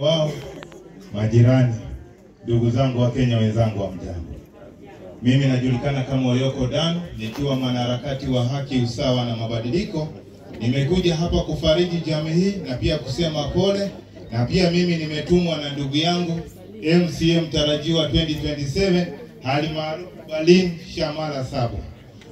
Wao majirani, ndugu zangu wa Kenya wenzangu wa mjambo. Mimi najulikana kama Oyoko Dan, nikiwa mwanaharakati wa haki, usawa na mabadiliko. Nimekuja hapa kufariji jamii hii na pia kusema pole, na pia mimi nimetumwa na ndugu yangu MCM tarajiwa 2027 Halimaarufu Balin Shamala Sabo.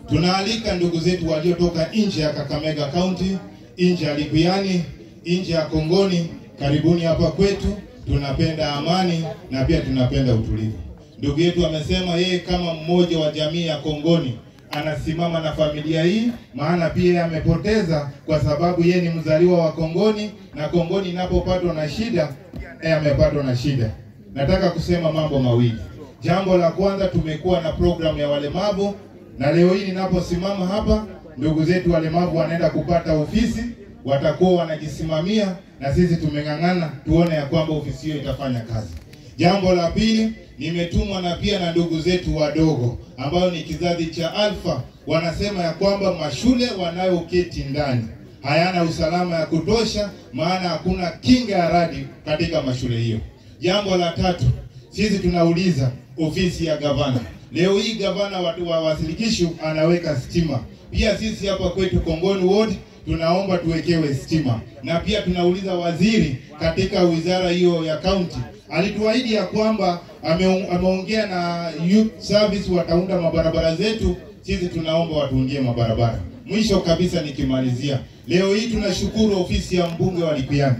Tunaalika ndugu zetu waliotoka nje ya Kakamega County, nje ya Likuyani, nje ya Kongoni, karibuni hapa kwetu. Tunapenda amani na pia tunapenda utulivu. Ndugu yetu amesema yeye kama mmoja wa jamii ya Kongoni anasimama na familia hii, maana pia amepoteza kwa sababu yeye ni mzaliwa wa Kongoni, na Kongoni inapopatwa na shida yeye amepatwa na shida. Nataka kusema mambo mawili. Jambo la kwanza, tumekuwa na program ya walemavu, na leo hii ninaposimama hapa ndugu zetu walemavu wanaenda kupata ofisi, watakuwa wanajisimamia, na sisi tumengangana tuone ya kwamba ofisi hiyo itafanya kazi. Jambo la pili, nimetumwa na pia na ndugu zetu wadogo ambao ni kizazi cha Alpha. Wanasema ya kwamba mashule wanayoketi ndani hayana usalama ya kutosha, maana hakuna kinga ya radi katika mashule hiyo. Jambo la tatu, sisi tunauliza ofisi ya gavana. Leo hii gavana wa Uasin Gishu anaweka stima. Pia sisi hapa kwetu Kongoni Ward tunaomba tuwekewe stima. Na pia tunauliza waziri katika wizara hiyo ya county. Alituahidi ya kwamba ameongea na youth service wataunda mabarabara zetu. Sisi tunaomba watuundie mabarabara. Mwisho kabisa nikimalizia, leo hii tunashukuru ofisi ya mbunge wa Likuyani,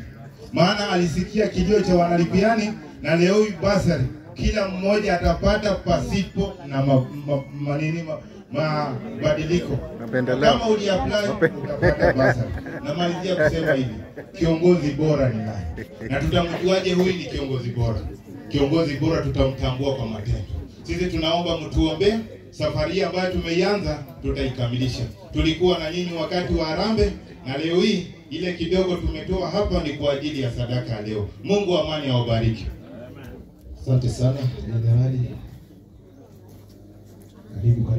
maana alisikia kilio cha wanalikuyani, na leo hii basari kila mmoja atapata pasipo na mabadiliko. Kama uliapply utapata basari. Na malizia kusema hivi, kiongozi bora ni nani? Na tutamjuaje huyu ni kiongozi bora? Kiongozi bora tutamtambua kwa matendo. Sisi tunaomba mtuombe, safari ambayo tumeianza tutaikamilisha. Tulikuwa na nyinyi wakati wa Harambee, na leo hii ile kidogo tumetoa hapa ni kwa ajili ya sadaka leo. Mungu amani awabariki. Asante sana Jenerali. Karibu.